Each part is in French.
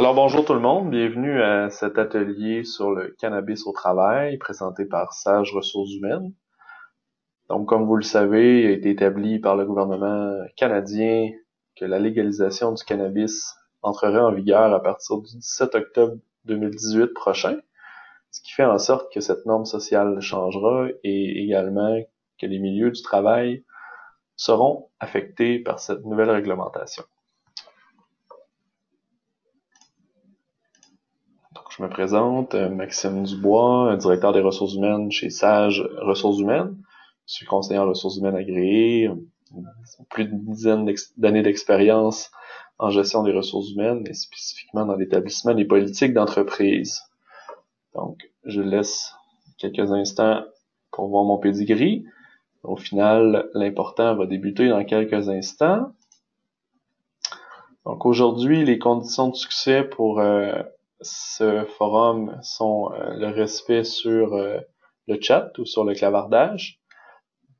Alors bonjour tout le monde, bienvenue à cet atelier sur le cannabis au travail présenté par Sage Ressources Humaines. Donc comme vous le savez, il a été établi par le gouvernement canadien que la légalisation du cannabis entrerait en vigueur à partir du 17 octobre 2018 prochain, ce qui fait en sorte que cette norme sociale changera et également que les milieux du travail seront affectés par cette nouvelle réglementation. Je me présente, Maxime Dubois, directeur des ressources humaines chez Sage Ressources Humaines. Je suis conseiller en ressources humaines agréé, plus d'une dizaine d'années d'expérience en gestion des ressources humaines et spécifiquement dans l'établissement des politiques d'entreprise. Donc, je laisse quelques instants pour voir mon pedigree. Au final, l'important va débuter dans quelques instants. Donc, aujourd'hui, les conditions de succès pour ce forum sont le respect sur le chat ou sur le clavardage.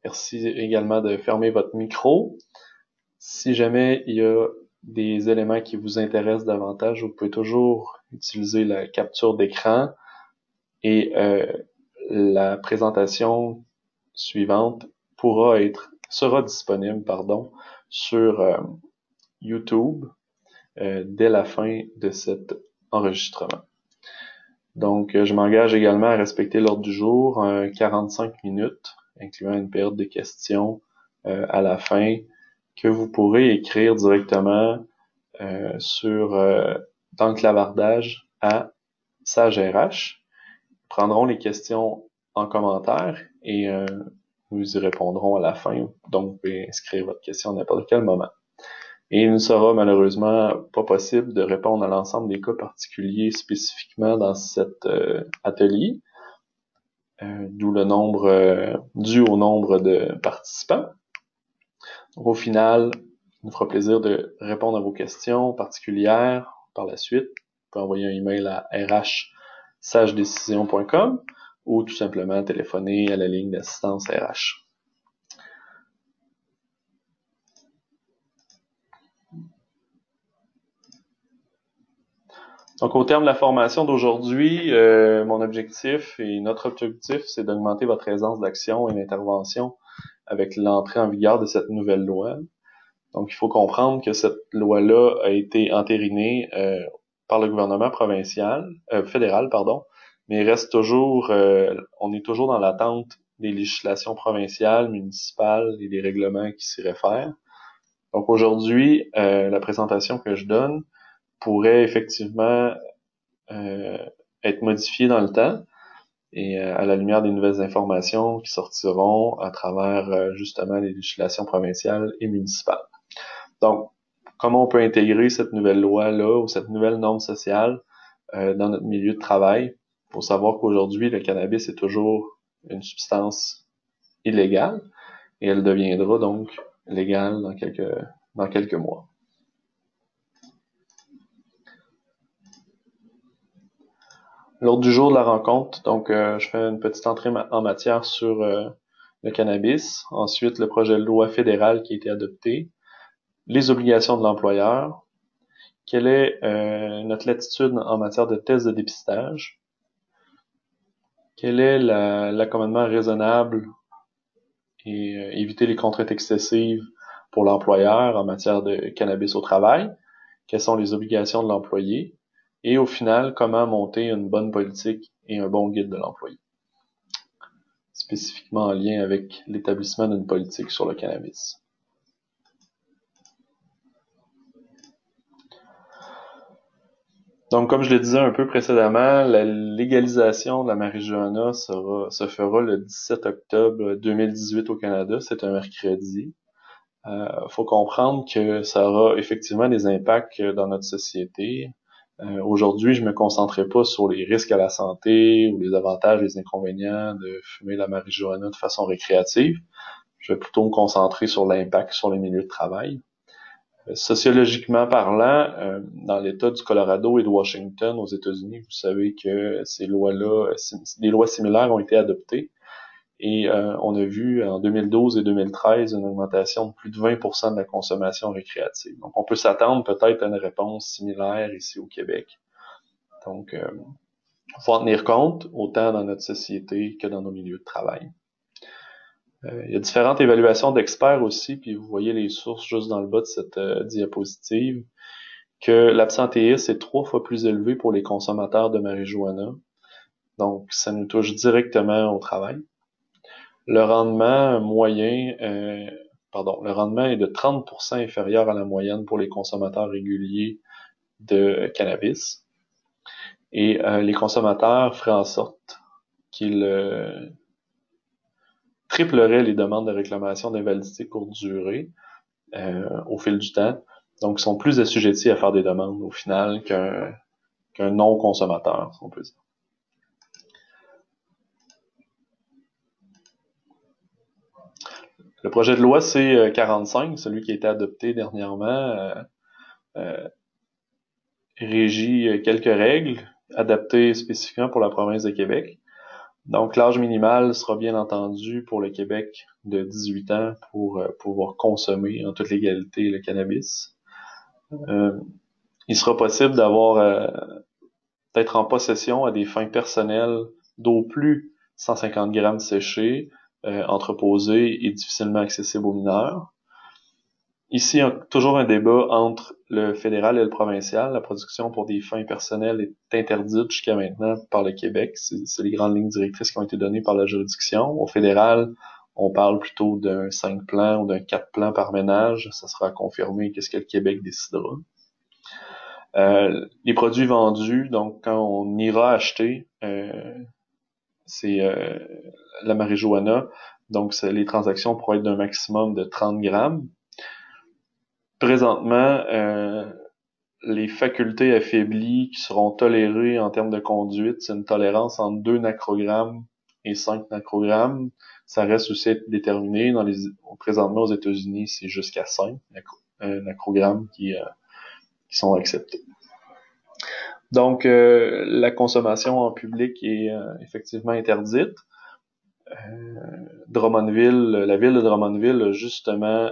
Merci également de fermer votre micro. Si jamais il y a des éléments qui vous intéressent davantage, vous pouvez toujours utiliser la capture d'écran et la présentation suivante sera disponible sur YouTube dès la fin de cet enregistrement. Donc, je m'engage également à respecter l'ordre du jour, 45 minutes, incluant une période de questions à la fin, que vous pourrez écrire directement dans le clavardage à Sage RH. Nous prendrons les questions en commentaire et nous y répondrons à la fin. Donc, vous pouvez inscrire votre question à n'importe quel moment. Et il ne sera malheureusement pas possible de répondre à l'ensemble des cas particuliers spécifiquement dans cet atelier, dû au nombre de participants. Donc, au final, il nous fera plaisir de répondre à vos questions particulières par la suite. Vous pouvez envoyer un email à rh.sagedecision.com ou tout simplement téléphoner à la ligne d'assistance RH. Donc, au terme de la formation d'aujourd'hui, mon objectif et notre objectif, c'est d'augmenter votre aisance d'action et d'intervention avec l'entrée en vigueur de cette nouvelle loi. Donc, il faut comprendre que cette loi-là a été entérinée par le gouvernement fédéral, mais on est toujours dans l'attente des législations provinciales, municipales et des règlements qui s'y réfèrent. Donc, aujourd'hui, la présentation que je donne pourrait effectivement être modifié dans le temps et à la lumière des nouvelles informations qui sortiront à travers justement les législations provinciales et municipales. Donc, comment on peut intégrer cette nouvelle loi-là ou cette nouvelle norme sociale dans notre milieu de travail? Il faut savoir qu'aujourd'hui, le cannabis est toujours une substance illégale et elle deviendra donc légale dans quelques mois. L'ordre du jour de la rencontre, donc je fais une petite entrée en matière sur le cannabis. Ensuite, le projet de loi fédéral qui a été adopté. Les obligations de l'employeur. Quelle est notre latitude en matière de tests de dépistage? Quel est l'accommodement raisonnable et éviter les contraintes excessives pour l'employeur en matière de cannabis au travail? Quelles sont les obligations de l'employé? Et au final, comment monter une bonne politique et un bon guide de l'employé, spécifiquement en lien avec l'établissement d'une politique sur le cannabis. Donc, comme je le disais un peu précédemment, la légalisation de la marijuana se fera le 17 octobre 2018 au Canada. C'est un mercredi. Faut comprendre que ça aura effectivement des impacts dans notre société. Aujourd'hui, je me concentrerai pas sur les risques à la santé ou les avantages et les inconvénients de fumer la marijuana de façon récréative. Je vais plutôt me concentrer sur l'impact sur les milieux de travail. Sociologiquement parlant, dans l'État du Colorado et de Washington aux États-Unis, vous savez que des lois similaires ont été adoptées Et on a vu en 2012 et 2013 une augmentation de plus de 20% de la consommation récréative. Donc, on peut s'attendre peut-être à une réponse similaire ici au Québec. Donc, il faut en tenir compte, autant dans notre société que dans nos milieux de travail. Il y a différentes évaluations d'experts aussi, puis vous voyez les sources juste dans le bas de cette diapositive, que l'absentéisme est 3 fois plus élevé pour les consommateurs de marijuana. Donc, ça nous touche directement au travail. Le rendement moyen, le rendement est de 30% inférieur à la moyenne pour les consommateurs réguliers de cannabis. Et les consommateurs feraient en sorte qu'ils tripleraient les demandes de réclamation d'invalidité courte durée au fil du temps. Donc, ils sont plus assujettis à faire des demandes au final qu'un non-consommateur, si on peut dire. Le projet de loi C-45, celui qui a été adopté dernièrement, régit quelques règles adaptées spécifiquement pour la province de Québec. Donc, l'âge minimal sera bien entendu pour le Québec de 18 ans pour pouvoir consommer en toute légalité le cannabis. Il sera possible d'être en possession à des fins personnelles d'au plus 150 grammes séchés, entreposés et difficilement accessibles aux mineurs. Ici, toujours un débat entre le fédéral et le provincial. La production pour des fins personnelles est interdite jusqu'à maintenant par le Québec. C'est les grandes lignes directrices qui ont été données par la juridiction. Au fédéral, on parle plutôt d'un 5 plants ou d'un 4 plants par ménage. Ça sera confirmé qu'est-ce que le Québec décidera. Les produits vendus, donc quand on ira acheter, c'est la marijuana. Donc, les transactions pourraient être d'un maximum de 30 grammes. Présentement, les facultés affaiblies qui seront tolérées en termes de conduite, c'est une tolérance entre 2 nacrogrammes et 5 nacrogrammes. Ça reste aussi à être déterminé. Présentement, aux États-Unis, c'est jusqu'à 5 nacrogrammes qui sont acceptés. Donc, la consommation en public est effectivement interdite. La ville de Drummondville, justement,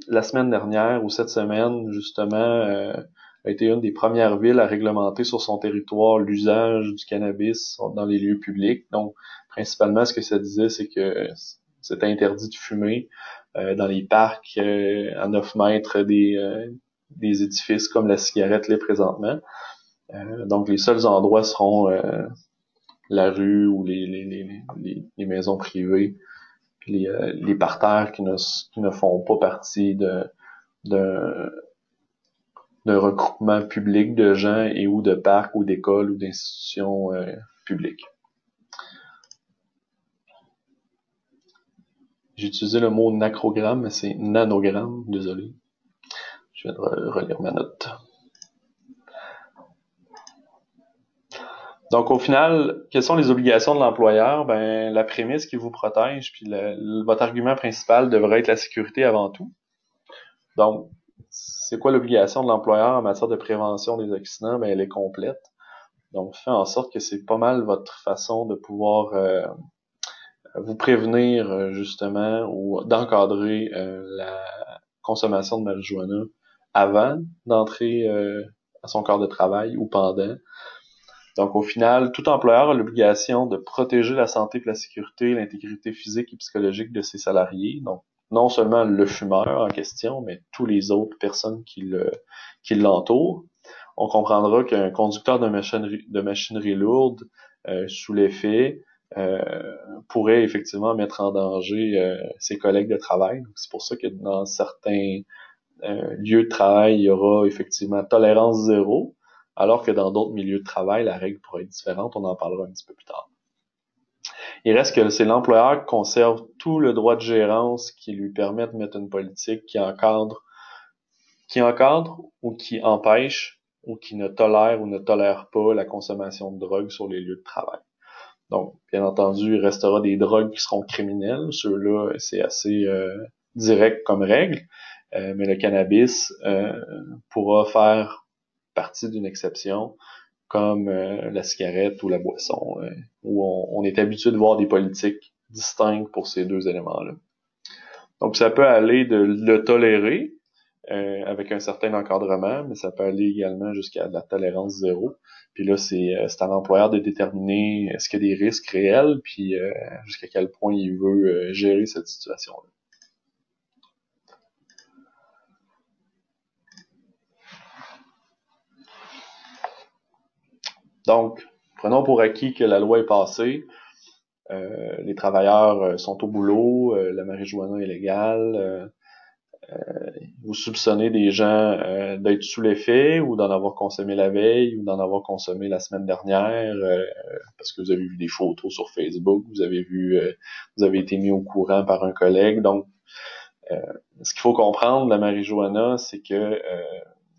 la semaine dernière ou cette semaine, justement, a été une des premières villes à réglementer sur son territoire l'usage du cannabis dans les lieux publics. Donc, principalement, ce que ça disait, c'est que c'était interdit de fumer dans les parcs à 9 mètres des édifices comme la cigarette l'est présentement. Donc, les seuls endroits seront la rue ou les maisons privées, puis les parterres qui ne font pas partie d'un regroupement public de gens et ou de parcs ou d'écoles ou d'institutions publiques. J'ai utilisé le mot nacrogramme, mais c'est nanogramme, désolé. Je viens de relire ma note. Donc, au final, quelles sont les obligations de l'employeur? Ben, la prémisse qui vous protège, puis votre argument principal devrait être la sécurité avant tout. Donc, c'est quoi l'obligation de l'employeur en matière de prévention des accidents? Ben, elle est complète. Donc, fait en sorte que c'est pas mal votre façon de pouvoir vous prévenir, justement, ou d'encadrer la consommation de marijuana avant d'entrer à son corps de travail ou pendant. Donc, au final, tout employeur a l'obligation de protéger la santé et la sécurité, l'intégrité physique et psychologique de ses salariés. Donc, non seulement le fumeur en question, mais tous les autres personnes qui l'entourent. On comprendra qu'un conducteur de machinerie lourde, sous l'effet, pourrait effectivement mettre en danger ses collègues de travail. Donc, c'est pour ça que dans certains lieux de travail, il y aura effectivement tolérance zéro. Alors que dans d'autres milieux de travail, la règle pourrait être différente. On en parlera un petit peu plus tard. Il reste que c'est l'employeur qui conserve tout le droit de gérance qui lui permet de mettre une politique qui encadre ou qui empêche ou qui ne tolère ou ne tolère pas la consommation de drogue sur les lieux de travail. Donc, bien entendu, il restera des drogues qui seront criminelles. Ceux-là, c'est assez direct comme règle. Mais le cannabis pourra faire partie d'une exception comme la cigarette ou la boisson, où on est habitué de voir des politiques distinctes pour ces deux éléments-là. Donc, ça peut aller de le tolérer avec un certain encadrement, mais ça peut aller également jusqu'à la tolérance zéro. Puis là, c'est à l'employeur de déterminer est-ce qu'il y a des risques réels, puis jusqu'à quel point il veut gérer cette situation-là. Donc, prenons pour acquis que la loi est passée, les travailleurs sont au boulot, la marijuana est légale, vous soupçonnez des gens d'être sous l'effet ou d'en avoir consommé la veille ou d'en avoir consommé la semaine dernière parce que vous avez vu des photos sur Facebook, vous avez été mis au courant par un collègue. Donc, ce qu'il faut comprendre de la marijuana, c'est que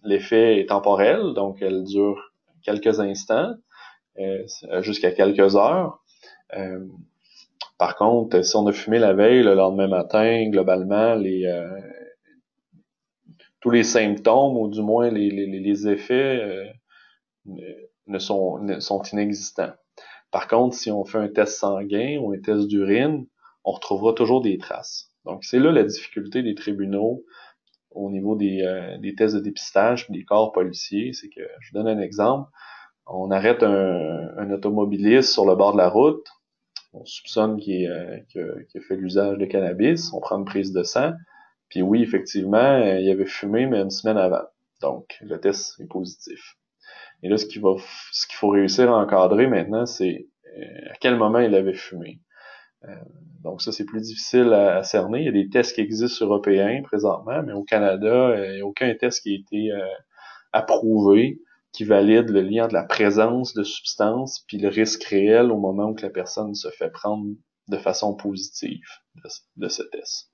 l'effet est temporel, donc elle dure quelques instants, jusqu'à quelques heures. Par contre, si on a fumé la veille, le lendemain matin, globalement, tous les symptômes, ou du moins les effets, sont inexistants. Par contre, si on fait un test sanguin ou un test d'urine, on retrouvera toujours des traces. Donc, c'est là la difficulté des tribunaux au niveau des tests de dépistage et des corps policiers. C'est que, je vous donne un exemple, on arrête un automobiliste sur le bord de la route, on soupçonne qu'il a fait l'usage de cannabis, on prend une prise de sang, puis oui, effectivement, il avait fumé, mais une semaine avant. Donc, le test est positif. Et là, ce qu'il faut réussir à encadrer maintenant, c'est à quel moment il avait fumé. Donc ça, c'est plus difficile à cerner. Il y a des tests qui existent européens présentement, mais au Canada, il n'y a aucun test qui a été approuvé qui valide le lien de la présence de substances puis le risque réel au moment où que la personne se fait prendre de façon positive de ce test.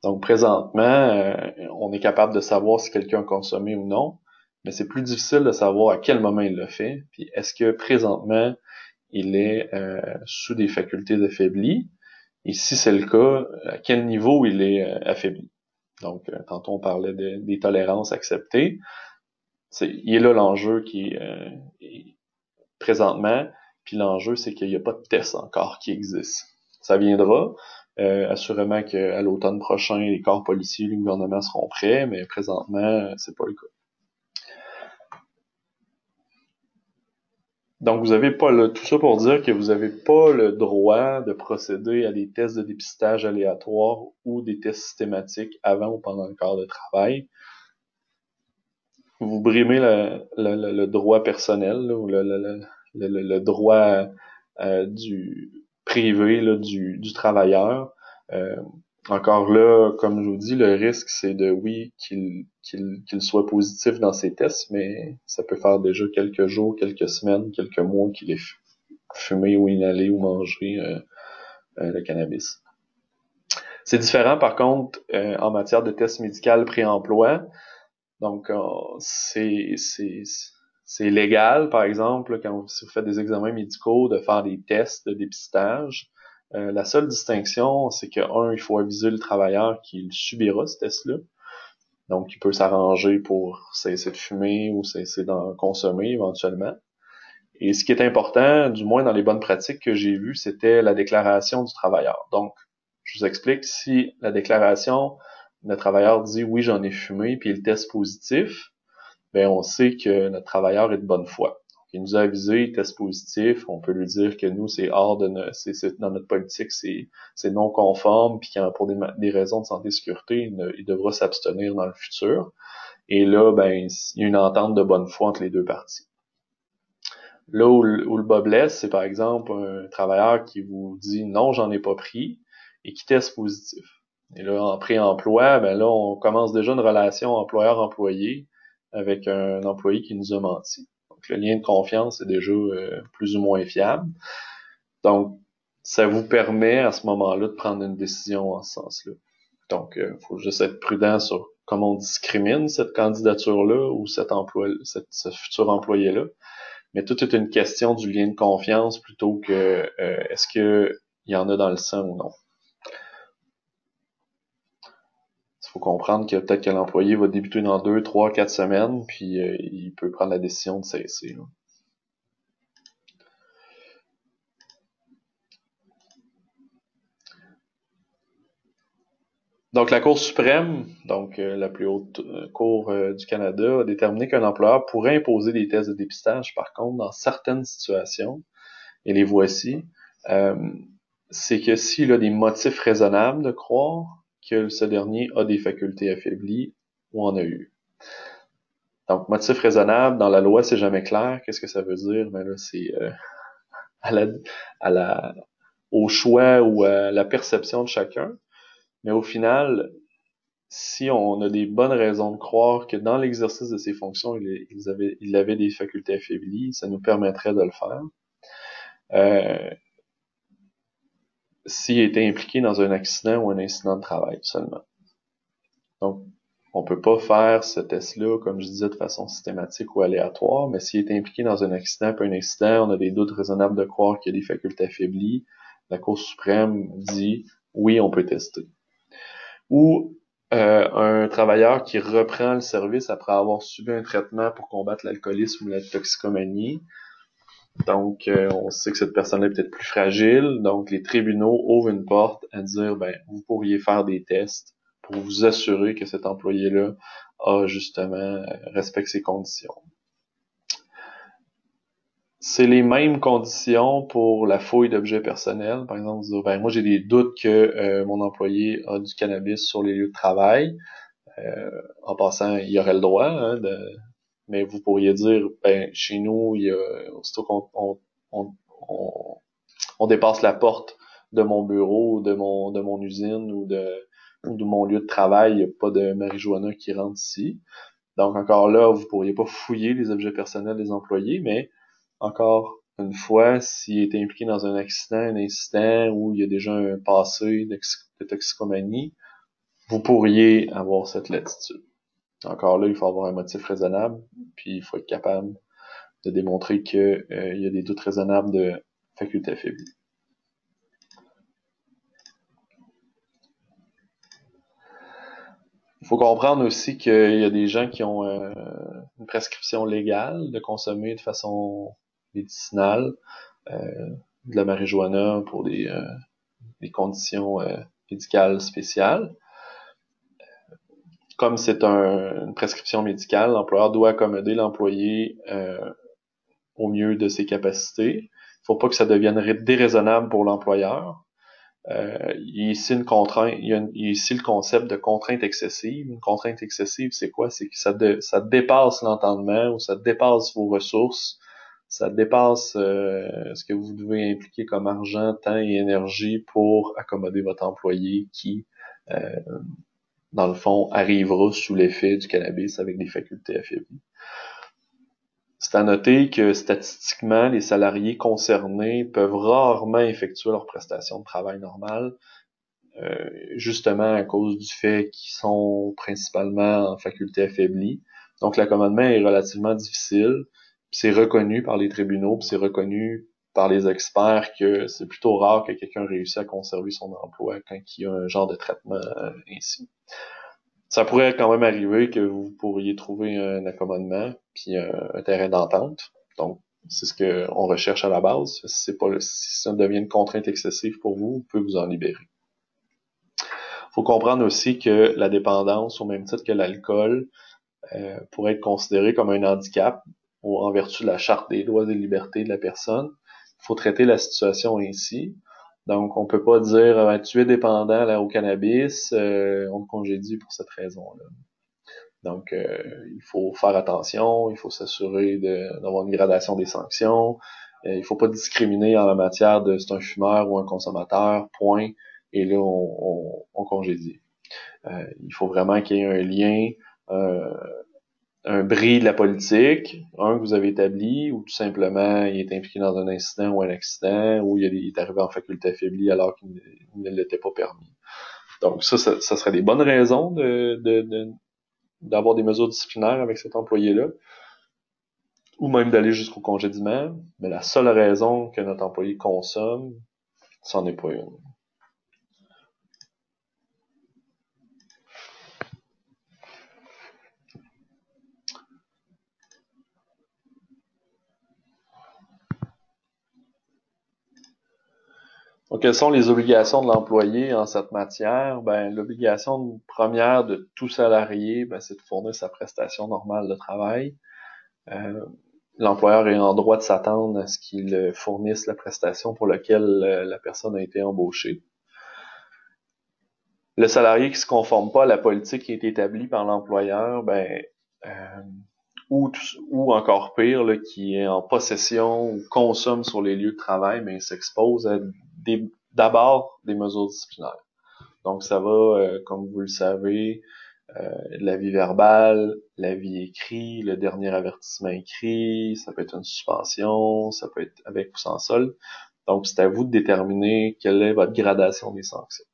Donc présentement, on est capable de savoir si quelqu'un a consommé ou non, mais c'est plus difficile de savoir à quel moment il l'a fait, puis est-ce que présentement il est sous des facultés affaiblies, et si c'est le cas, à quel niveau il est affaibli. Donc, tantôt on parlait des tolérances acceptées. Il est là l'enjeu qui est présentement, puis l'enjeu, c'est qu'il n'y a pas de test encore qui existe. Ça viendra. Assurément qu'à l'automne prochain, les corps policiers, le gouvernement seront prêts, mais présentement, c'est pas le cas. Donc, vous avez pas tout ça pour dire que vous n'avez pas le droit de procéder à des tests de dépistage aléatoires ou des tests systématiques avant ou pendant le quart de travail. Vous brimez le droit personnel, là, ou le droit du privé là, du travailleur. Encore là, comme je vous dis, le risque, c'est de, oui, qu'il soit positif dans ses tests, mais ça peut faire déjà quelques jours, quelques semaines, quelques mois qu'il ait fumé ou inhalé ou mangé le cannabis. C'est différent, par contre, en matière de tests médical pré-emploi. Donc, c'est légal, par exemple, si vous faites des examens médicaux, de faire des tests de dépistage. La seule distinction, c'est que, il faut aviser le travailleur qu'il subira ce test-là. Donc, il peut s'arranger pour cesser de fumer ou cesser d'en consommer éventuellement. Et ce qui est important, du moins dans les bonnes pratiques que j'ai vues, c'était la déclaration du travailleur. Donc, je vous explique, si la déclaration, le travailleur dit « oui, j'en ai fumé », puis il teste positif, ben on sait que notre travailleur est de bonne foi. Il nous a avisé, il teste positif, on peut lui dire que nous, c'est hors de dans notre politique, c'est non conforme, puis pour des raisons de santé et sécurité, il devra s'abstenir dans le futur. Et là, ben, il y a une entente de bonne foi entre les deux parties. Là où le bas blesse, c'est par exemple un travailleur qui vous dit non, j'en ai pas pris et qui teste positif. Et là, en pré-emploi, ben là, on commence déjà une relation employeur-employé avec un employé qui nous a menti. Donc, le lien de confiance est déjà plus ou moins fiable. Donc, ça vous permet à ce moment-là de prendre une décision en ce sens-là. Donc, faut juste être prudent sur comment on discrimine cette candidature-là ou ce futur employé-là. Mais tout est une question du lien de confiance plutôt que est-ce que il y en a dans le sang ou non. faut comprendre que peut-être que l'employé va débuter dans 2, 3, 4 semaines, puis il peut prendre la décision de cesser, là. Donc, la Cour suprême, donc la plus haute cour du Canada, a déterminé qu'un employeur pourrait imposer des tests de dépistage, par contre, dans certaines situations, et les voici. Euh, c'est que s'il a des motifs raisonnables de croire que ce dernier a des facultés affaiblies ou en a eu. Donc, motif raisonnable, dans la loi, c'est jamais clair. Qu'est-ce que ça veut dire? Ben là, c'est à la, à la, au choix ou à la perception de chacun. Mais au final, si on a des bonnes raisons de croire que dans l'exercice de ses fonctions, il avait des facultés affaiblies, ça nous permettrait de le faire. S'il était impliqué dans un accident ou un incident de travail seulement. Donc, on peut pas faire ce test-là, comme je disais, de façon systématique ou aléatoire, mais s'il est impliqué dans un accident, puis un incident, on a des doutes raisonnables de croire qu'il y a des facultés affaiblies, la Cour suprême dit oui, on peut tester. Ou un travailleur qui reprend le service après avoir subi un traitement pour combattre l'alcoolisme ou la toxicomanie. Donc, on sait que cette personne-là est peut-être plus fragile. Donc, les tribunaux ouvrent une porte à dire, ben, vous pourriez faire des tests pour vous assurer que cet employé-là a justement respecte ses conditions. C'est les mêmes conditions pour la fouille d'objets personnels. Par exemple, dire, ben, moi, j'ai des doutes que mon employé a du cannabis sur les lieux de travail. En passant, il y aurait le droit, hein, mais vous pourriez dire, ben, chez nous, il y a, aussitôt qu'on on, on dépasse la porte de mon bureau, de mon usine ou de mon lieu de travail, il n'y a pas de marijuana qui rentre ici. Donc encore là, vous pourriez pas fouiller les objets personnels des employés, mais encore une fois, s'il est impliqué dans un accident, un incident où il y a déjà un passé de toxicomanie, vous pourriez avoir cette latitude. Encore là, il faut avoir un motif raisonnable, puis il faut être capable de démontrer que il y a des doutes raisonnables de faculté affaiblie. Il faut comprendre aussi qu'il y a des gens qui ont une prescription légale de consommer de façon médicinale de la marijuana pour des conditions médicales spéciales. Comme c'est une prescription médicale, l'employeur doit accommoder l'employé au mieux de ses capacités. Il ne faut pas que ça devienne déraisonnable pour l'employeur. Il y a ici une contrainte, il y a ici le concept de contrainte excessive. Une contrainte excessive, c'est quoi? C'est que ça dépasse l'entendement ou ça dépasse vos ressources, ça dépasse ce que vous devez impliquer comme argent, temps et énergie pour accommoder votre employé qui, dans le fond, arrivera sous l'effet du cannabis avec des facultés affaiblies. C'est à noter que statistiquement, les salariés concernés peuvent rarement effectuer leurs prestations de travail normales, justement à cause du fait qu'ils sont principalement en faculté affaiblie. Donc l'accommodement est relativement difficile. C'est reconnu par les tribunaux, c'est reconnu par les experts que c'est plutôt rare que quelqu'un réussisse à conserver son emploi quand il y a un genre de traitement ainsi. Ça pourrait quand même arriver que vous pourriez trouver un accommodement puis un terrain d'entente. Donc, c'est ce qu'on recherche à la base. Si ça devient une contrainte excessive pour vous, vous pouvez vous en libérer. Il faut comprendre aussi que la dépendance, au même titre que l'alcool, pourrait être considérée comme un handicap en vertu de la Charte des droits et libertés de la personne. Il faut traiter la situation ainsi. Donc, on peut pas dire tu es dépendant là, au cannabis, on te congédie pour cette raison-là. Donc, il faut faire attention, il faut s'assurer d'avoir une gradation des sanctions. Il faut pas discriminer en la matière de c'est un fumeur ou un consommateur, point. Et là, on congédie. Il faut vraiment qu'il y ait un lien, un bris de la politique, que vous avez établi, ou tout simplement il est impliqué dans un incident ou un accident, ou il est arrivé en faculté affaiblie alors qu'il ne l'était pas permis. Donc ça serait des bonnes raisons d'avoir des mesures disciplinaires avec cet employé-là, ou même d'aller jusqu'au congédiement, mais la seule raison que notre employé consomme, c'en est pas une. Donc, quelles sont les obligations de l'employé en cette matière? Ben, l'obligation première de tout salarié, ben, c'est de fournir sa prestation normale de travail. L'employeur est en droit de s'attendre à ce qu'il fournisse la prestation pour laquelle la personne a été embauchée. Le salarié qui se conforme pas à la politique qui est établie par l'employeur, ou encore pire, là, qui est en possession ou consomme sur les lieux de travail, mais s'expose à d'abord des mesures disciplinaires. Donc ça va, comme vous le savez, l'avis verbal, l'avis écrit, le dernier avertissement écrit, ça peut être une suspension, ça peut être avec ou sans solde. Donc c'est à vous de déterminer quelle est votre gradation des sanctions.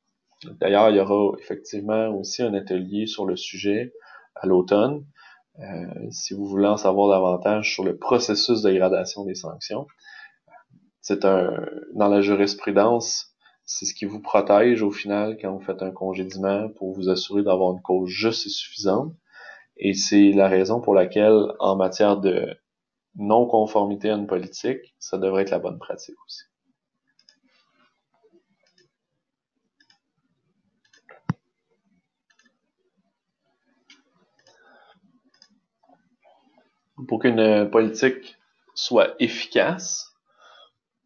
D'ailleurs, il y aura effectivement aussi un atelier sur le sujet à l'automne. Si vous voulez en savoir davantage sur le processus de gradation des sanctions, dans la jurisprudence, c'est ce qui vous protège au final quand vous faites un congédiement pour vous assurer d'avoir une cause juste et suffisante. Et c'est la raison pour laquelle, en matière de non-conformité à une politique, ça devrait être la bonne pratique aussi. Pour qu'une politique soit efficace,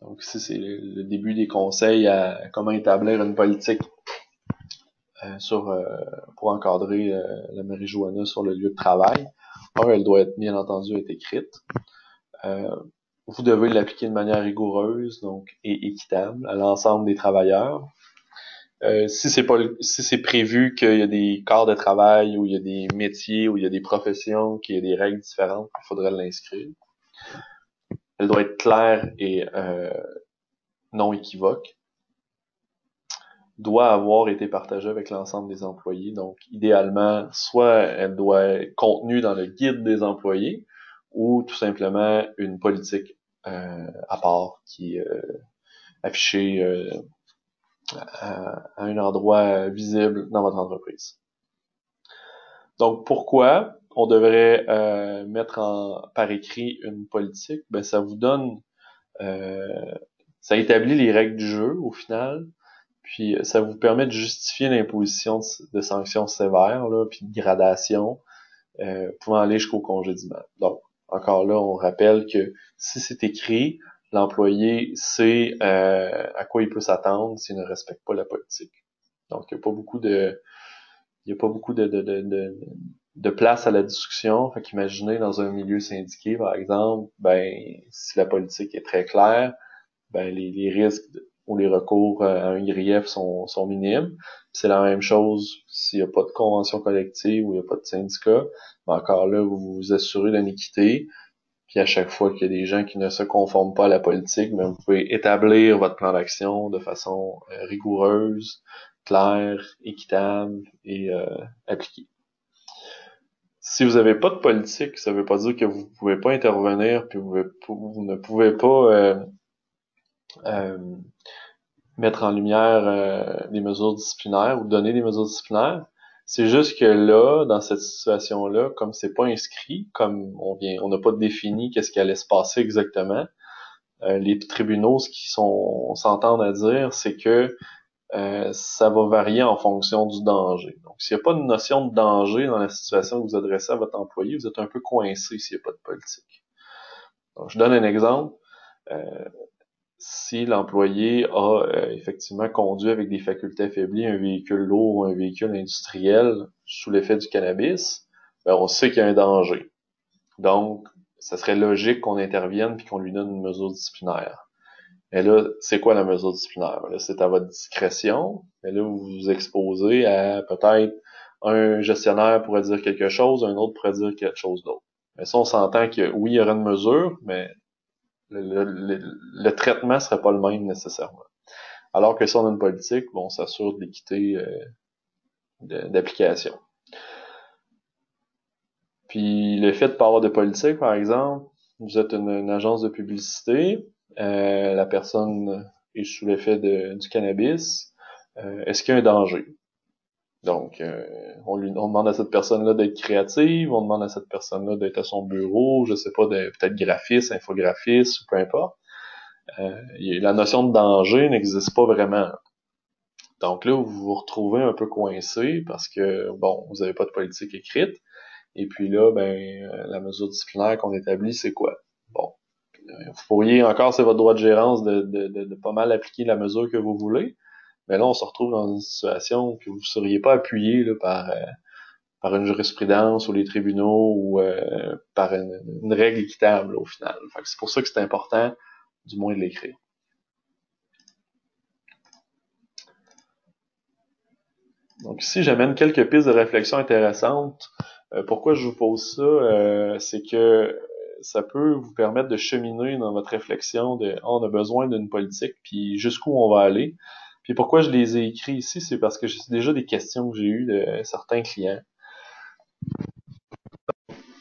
donc ici c'est le début des conseils à comment établir une politique pour encadrer la marijuana sur le lieu de travail. Elle doit être bien entendu être écrite. Vous devez l'appliquer de manière rigoureuse donc et équitable à l'ensemble des travailleurs. Si c'est prévu qu'il y a des corps de travail ou il y a des métiers ou il y a des professions qui a des règles différentes, il faudrait l'inscrire. Elle doit être claire et non équivoque. Doit avoir été partagée avec l'ensemble des employés. Donc, idéalement, soit elle doit être contenue dans le guide des employés ou tout simplement une politique à part qui est affichée à un endroit visible dans votre entreprise. Donc, pourquoi on devrait mettre par écrit une politique? Ben, ça vous donne, ça établit les règles du jeu au final, puis ça vous permet de justifier l'imposition de sanctions sévères, là, puis de gradation, pouvant aller jusqu'au congédiement. Donc, encore là, on rappelle que si c'est écrit, l'employé sait à quoi il peut s'attendre s'il ne respecte pas la politique. Donc, il n'y a pas beaucoup de place à la discussion. Fait qu'imaginez dans un milieu syndiqué, par exemple, si la politique est très claire, les risques ou les recours à un grief sont minimes. C'est la même chose s'il n'y a pas de convention collective ou il n'y a pas de syndicat. Mais encore là, vous vous assurez d'une équité. Puis à chaque fois qu'il y a des gens qui ne se conforment pas à la politique, vous pouvez établir votre plan d'action de façon rigoureuse, claire, équitable et appliquée. Si vous n'avez pas de politique, ça ne veut pas dire que vous ne pouvez pas intervenir, puis vous ne pouvez pas mettre en lumière des mesures disciplinaires ou donner des mesures disciplinaires. C'est juste que là, dans cette situation-là, comme c'est pas inscrit, comme on n'a pas défini qu'est-ce qui allait se passer exactement, les tribunaux, ce qu'ils s'entendent à dire, c'est que ça va varier en fonction du danger. Donc, s'il n'y a pas de notion de danger dans la situation que vous adressez à votre employé, vous êtes un peu coincé s'il n'y a pas de politique. Donc, je donne un exemple. Si l'employé a effectivement conduit avec des facultés affaiblies un véhicule lourd ou un véhicule industriel sous l'effet du cannabis, on sait qu'il y a un danger. Donc, ça serait logique qu'on intervienne puis qu'on lui donne une mesure disciplinaire. Et là, c'est quoi la mesure disciplinaire? Là, c'est à votre discrétion. Mais là, vous vous exposez à peut-être un gestionnaire pourrait dire quelque chose, un autre pourrait dire quelque chose d'autre. Mais ça, on s'entend que oui, il y aura une mesure, mais le traitement serait pas le même nécessairement. Alors que si on a une politique, on s'assure de l'équité d'application. Puis le fait de pas avoir de politique, par exemple, vous êtes une agence de publicité, la personne est sous l'effet du cannabis, est-ce qu'il y a un danger? Donc, on demande à cette personne-là d'être créative, on demande à cette personne-là d'être à son bureau, je sais pas, peut-être graphiste, infographiste, ou peu importe. La notion de danger n'existe pas vraiment. Donc là, vous vous retrouvez un peu coincé parce que, bon, vous n'avez pas de politique écrite. Et puis là, la mesure disciplinaire qu'on établit, c'est quoi? Bon, vous pourriez encore, c'est votre droit de gérance de pas mal appliquer la mesure que vous voulez. Mais là, on se retrouve dans une situation que vous ne seriez pas appuyé là, par une jurisprudence ou les tribunaux ou par une règle équitable là, au final. Fait que c'est pour ça que c'est important, du moins, de l'écrire. Donc ici, j'amène quelques pistes de réflexion intéressantes. Pourquoi je vous pose ça? C'est que ça peut vous permettre de cheminer dans votre réflexion de on a besoin d'une politique, puis jusqu'où on va aller. Puis pourquoi je les ai écrits ici, c'est parce que c'est déjà des questions que j'ai eues de certains clients.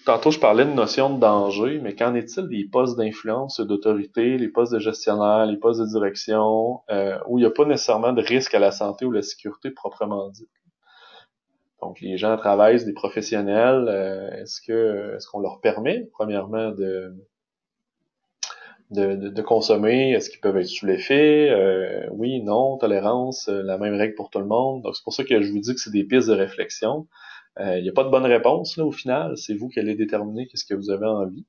Tantôt, je parlais de notion de danger, mais qu'en est-il des postes d'influence et d'autorité, les postes de gestionnaire, les postes de direction, où il n'y a pas nécessairement de risque à la santé ou la sécurité proprement dit? Donc, les gens travaillent, c'est des professionnels. Est-ce qu'on leur permet, premièrement, de consommer? Est-ce qu'ils peuvent être sous l'effet? Oui, non, tolérance, la même règle pour tout le monde. Donc, c'est pour ça que je vous dis que c'est des pistes de réflexion. Il n'y a pas de bonne réponse, là, au final. C'est vous qui allez déterminer qu'est-ce que vous avez envie.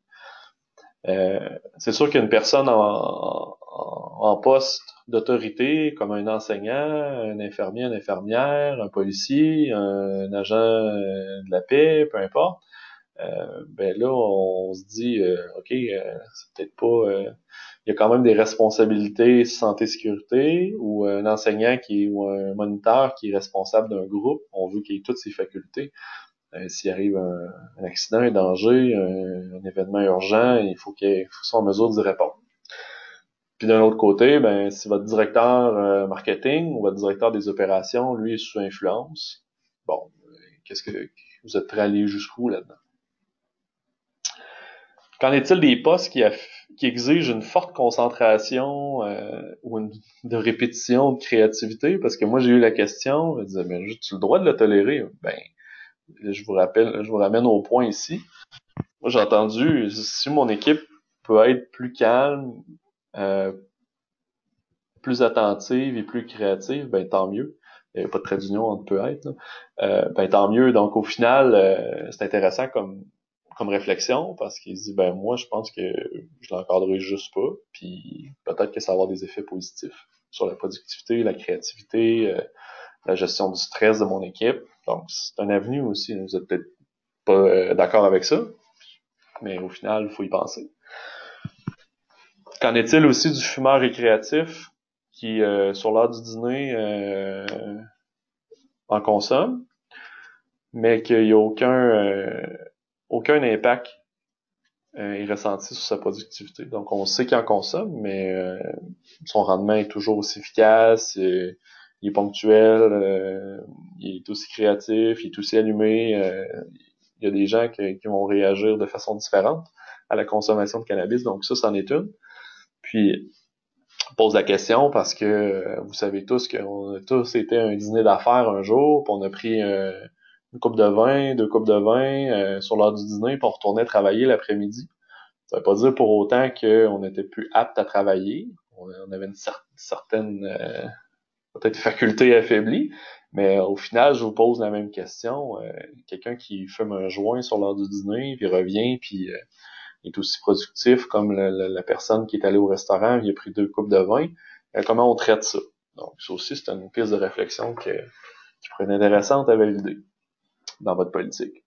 C'est sûr qu'une personne en poste d'autorité, comme un enseignant, un infirmier, une infirmière, un policier, un agent de la paix, peu importe, là, on se dit, OK, c'est peut-être pas... il y a quand même des responsabilités santé-sécurité, ou un enseignant ou un moniteur qui est responsable d'un groupe, on veut qu'il ait toutes ses facultés. S'il arrive un accident, un danger, un événement urgent, il faut qu'il soit en mesure d'y répondre. Puis d'un autre côté, si votre directeur marketing ou votre directeur des opérations, lui, est sous influence, bon, qu'est-ce que vous êtes prêt à aller jusqu'où là-dedans? Qu'en est-il des postes qui exigent une forte concentration ou de répétition, de créativité? Parce que moi, j'ai eu la question, je me disais, mais as-tu le droit de le tolérer? Je vous ramène au point ici. Moi, j'ai entendu, si mon équipe peut être plus calme, euh, plus attentive et plus créative, tant mieux. Il n'y a pas de trait d'union entre peut être. Tant mieux. Donc, au final, c'est intéressant comme réflexion parce qu'il se dit, moi, je pense que je l'encadrerai juste pas, puis peut-être que ça va avoir des effets positifs sur la productivité, la créativité, la gestion du stress de mon équipe. Donc, c'est un avenue aussi. Vous êtes peut-être pas d'accord avec ça, mais au final, il faut y penser. Qu'en est-il aussi du fumeur récréatif qui, sur l'heure du dîner, en consomme, mais qu'il n'y a aucun impact est ressenti sur sa productivité. Donc, on sait qu'il en consomme, mais son rendement est toujours aussi efficace, il est ponctuel, il est aussi créatif, il est aussi allumé. Il y a des gens qui vont réagir de façon différente à la consommation de cannabis, donc ça, c'en est une. Puis, on pose la question parce que vous savez tous qu'on a tous été à un dîner d'affaires un jour, puis on a pris une coupe de vin, deux coupes de vin sur l'heure du dîner, puis on retournait travailler l'après-midi. Ça veut pas dire pour autant qu'on était plus apte à travailler. On avait une certaine peut-être faculté affaiblie, mais au final, je vous pose la même question. Quelqu'un qui fume un joint sur l'heure du dîner, puis revient, puis est aussi productif comme la personne qui est allée au restaurant, il a pris deux coupes de vin. Comment on traite ça? Donc, ça aussi, c'est une piste de réflexion qui pourrait être intéressante à valider dans votre politique.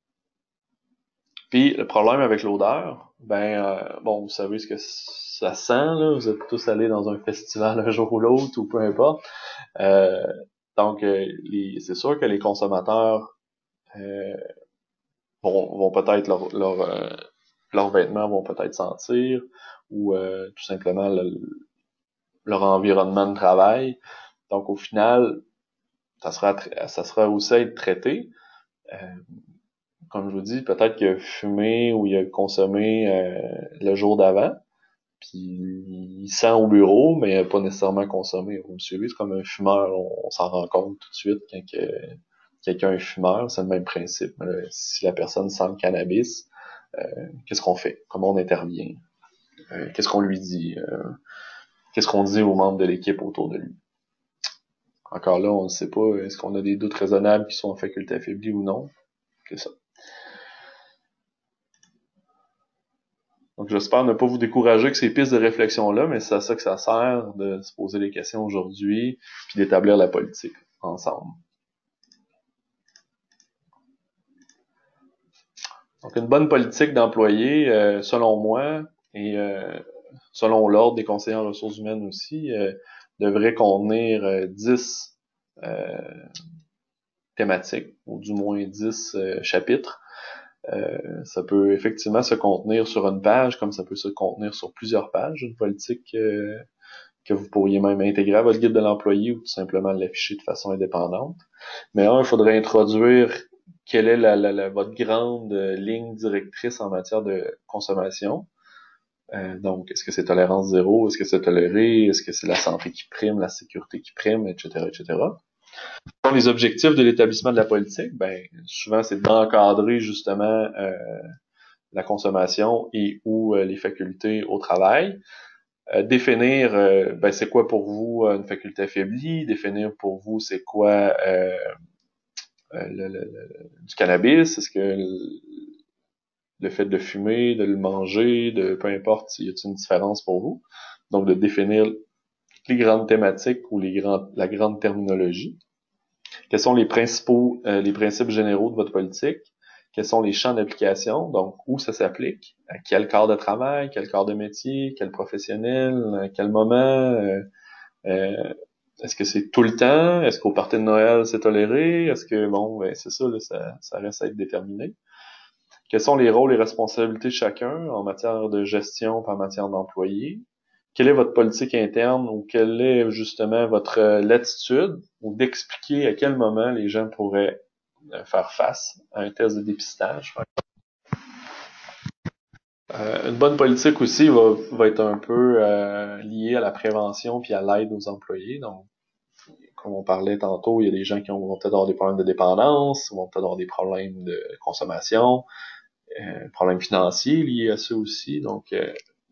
Puis, le problème avec l'odeur, vous savez ce que ça sent, là. Vous êtes tous allés dans un festival un jour ou l'autre, ou peu importe. Donc, c'est sûr que les consommateurs vont peut-être leurs vêtements vont peut-être sentir, ou tout simplement leur environnement de travail. Donc, au final, ça sera aussi à être traité. Comme je vous dis, peut-être qu'il a fumé ou il a consommé le jour d'avant, puis il sent au bureau, mais pas nécessairement consommé. Vous me suivez, c'est comme un fumeur, on s'en rend compte tout de suite quand quelqu'un est fumeur, c'est le même principe. Si la personne sent le cannabis, qu'est-ce qu'on fait? Comment on intervient? Qu'est-ce qu'on lui dit? qu'est-ce qu'on dit aux membres de l'équipe autour de lui. Encore là, on ne sait pas, est-ce qu'on a des doutes raisonnables qui sont en faculté affaiblie ou non. C'est ça. Donc, j'espère ne pas vous décourager avec ces pistes de réflexion-là, mais c'est à ça que ça sert de se poser des questions aujourd'hui, puis d'établir la politique ensemble. Donc, une bonne politique d'employé, selon moi, et selon l'Ordre des conseillers en ressources humaines aussi, devrait contenir 10 thématiques, ou du moins 10 chapitres. Ça peut effectivement se contenir sur une page, comme ça peut se contenir sur plusieurs pages, une politique que vous pourriez même intégrer à votre guide de l'employé ou tout simplement l'afficher de façon indépendante. Mais il faudrait introduire quelle est votre grande ligne directrice en matière de consommation. Donc, est-ce que c'est tolérance zéro? Est-ce que c'est toléré? Est-ce que c'est la santé qui prime, la sécurité qui prime, etc., etc.? Pour les objectifs de l'établissement de la politique, souvent, c'est d'encadrer justement la consommation et ou les facultés au travail. Définir, c'est quoi pour vous une faculté affaiblie? Définir pour vous, c'est quoi du cannabis? Est-ce que le fait de fumer, de le manger, peu importe, y a-t-il une différence pour vous? Donc, de définir les grandes thématiques ou la grande terminologie. Quels sont les principes généraux de votre politique? Quels sont les champs d'application? Donc, où ça s'applique? À quel corps de travail? Quel corps de métier? Quel professionnel? À quel moment? Est-ce que c'est tout le temps? Est-ce qu'au party de Noël, c'est toléré? Est-ce que, c'est ça, là, ça reste à être déterminé. Quels sont les rôles et responsabilités de chacun en matière de gestion et en matière d'employés? Quelle est votre politique interne ou quelle est justement votre latitude ou d'expliquer à quel moment les gens pourraient faire face à un test de dépistage? Une bonne politique aussi va être un peu liée à la prévention puis à l'aide aux employés. Donc, comme on parlait tantôt, il y a des gens qui vont peut-être avoir des problèmes de dépendance, vont peut-être avoir des problèmes de consommation, problèmes financiers liés à ça aussi. Donc,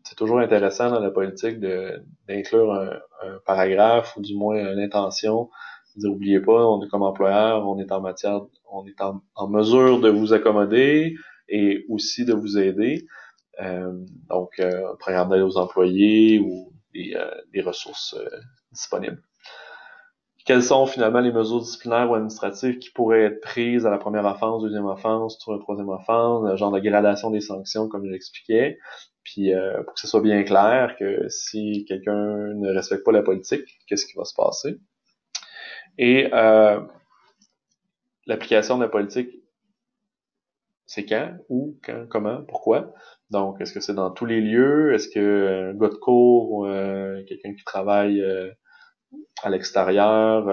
c'est toujours intéressant dans la politique d'inclure un paragraphe ou du moins une intention. Dire, oubliez pas, on est comme employeur, on est en mesure de vous accommoder et aussi de vous aider. Donc, un programme d'aide aux employés ou des ressources disponibles. Quelles sont finalement les mesures disciplinaires ou administratives qui pourraient être prises à la première offense, deuxième offense, troisième offense, le genre de gradation des sanctions comme je l'expliquais. Puis pour que ce soit bien clair que si quelqu'un ne respecte pas la politique, qu'est-ce qui va se passer? Et l'application de la politique, c'est quand, où, quand, comment, pourquoi? Donc, est-ce que c'est dans tous les lieux? Est-ce que un gars de cours ou quelqu'un qui travaille à l'extérieur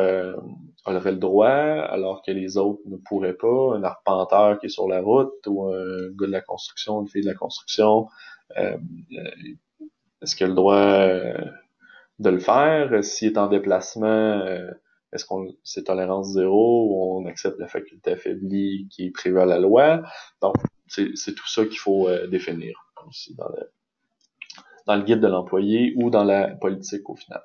aurait le droit, alors que les autres ne pourraient pas? Un arpenteur qui est sur la route ou un gars de la construction, une fille de la construction, est-ce qu'il a le droit de le faire? S'il est en déplacement, est-ce qu'on c'est tolérance zéro ou on accepte la faculté affaiblie qui est prévue à la loi? Donc, c'est tout ça qu'il faut définir aussi dans le guide de l'employé ou dans la politique au final.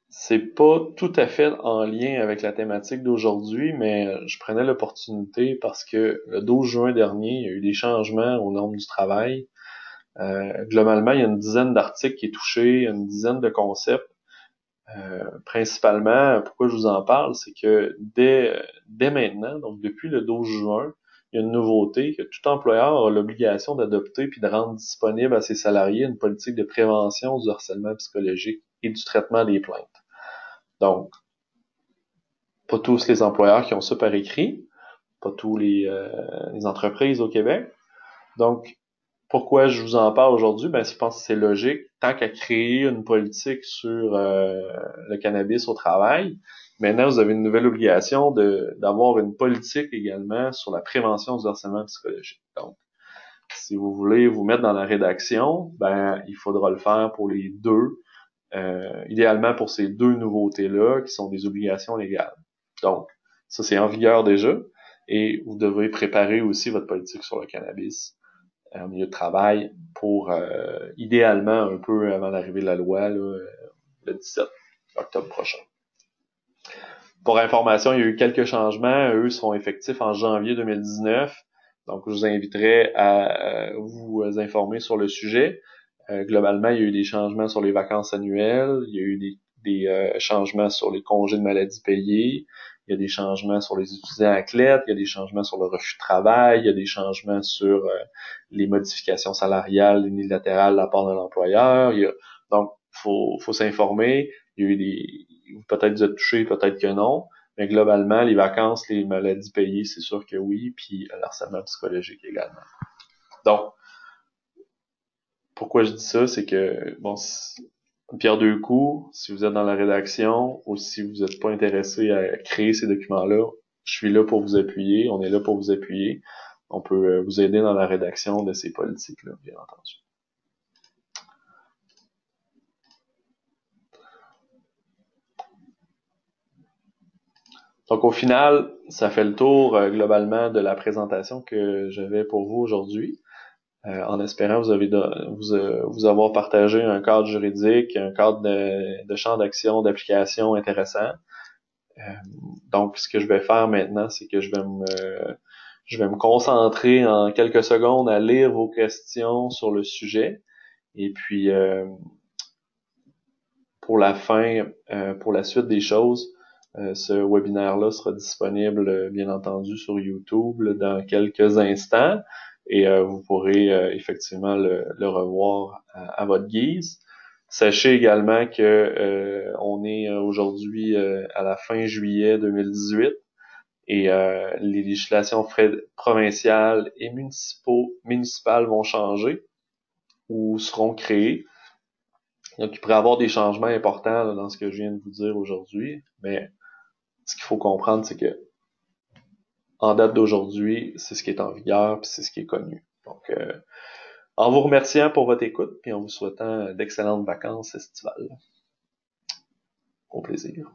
C'est pas tout à fait en lien avec la thématique d'aujourd'hui, mais je prenais l'opportunité parce que le 12 juin dernier, il y a eu des changements aux normes du travail. Globalement, il y a une dizaine d'articles qui est touché, une dizaine de concepts. Principalement, pourquoi je vous en parle, c'est que dès maintenant, donc depuis le 12 juin, il y a une nouveauté que tout employeur a l'obligation d'adopter puis de rendre disponible à ses salariés une politique de prévention du harcèlement psychologique et du traitement des plaintes. Donc, pas tous les employeurs qui ont ça par écrit, pas tous les entreprises au Québec. Donc, pourquoi je vous en parle aujourd'hui? Je pense que c'est logique. Tant qu'à créer une politique sur le cannabis au travail, maintenant, vous avez une nouvelle obligation d'avoir une politique également sur la prévention du harcèlement psychologique. Donc, si vous voulez vous mettre dans la rédaction, il faudra le faire pour les deux, idéalement pour ces deux nouveautés-là qui sont des obligations légales. Donc, ça, c'est en vigueur déjà. et vous devez préparer aussi votre politique sur le cannabis en milieu de travail pour, idéalement, un peu avant l'arrivée de la loi, là, le 17 octobre prochain. Pour information, il y a eu quelques changements. Eux seront effectifs en janvier 2019. Donc, je vous inviterai à vous informer sur le sujet. Globalement, il y a eu des changements sur les vacances annuelles. Il y a eu des changements sur les congés de maladie payés. Il y a des changements sur les étudiants athlètes. Il y a des changements sur le refus de travail. Il y a des changements sur les modifications salariales unilatérales de la part de l'employeur. Donc, faut s'informer. Il y a eu peut-être vous êtes touché, peut-être que non. Mais globalement, les vacances, les maladies payées, c'est sûr que oui, puis l'harcèlement psychologique également. Donc, pourquoi je dis ça, c'est que, bon, pierre deux coups, si vous êtes dans la rédaction ou si vous n'êtes pas intéressé à créer ces documents-là, je suis là pour vous appuyer, on est là pour vous appuyer. On peut vous aider dans la rédaction de ces politiques-là, bien entendu. Donc au final, ça fait le tour globalement de la présentation que j'avais pour vous aujourd'hui. En espérant vous avoir partagé un cadre juridique, un cadre de champ d'action, d'application intéressant. Donc, ce que je vais faire maintenant, c'est que je vais me concentrer en quelques secondes à lire vos questions sur le sujet. Et puis, pour la fin, pour la suite des choses, ce webinaire-là sera disponible, bien entendu, sur YouTube là, dans quelques instants. Et vous pourrez effectivement le revoir à votre guise. Sachez également que on est aujourd'hui à la fin juillet 2018 et les législations provinciales et municipales vont changer ou seront créées. Donc, il pourrait y avoir des changements importants là, dans ce que je viens de vous dire aujourd'hui, mais ce qu'il faut comprendre, c'est que en date d'aujourd'hui, c'est ce qui est en vigueur, puis c'est ce qui est connu. Donc, en vous remerciant pour votre écoute, puis en vous souhaitant d'excellentes vacances estivales. Au plaisir.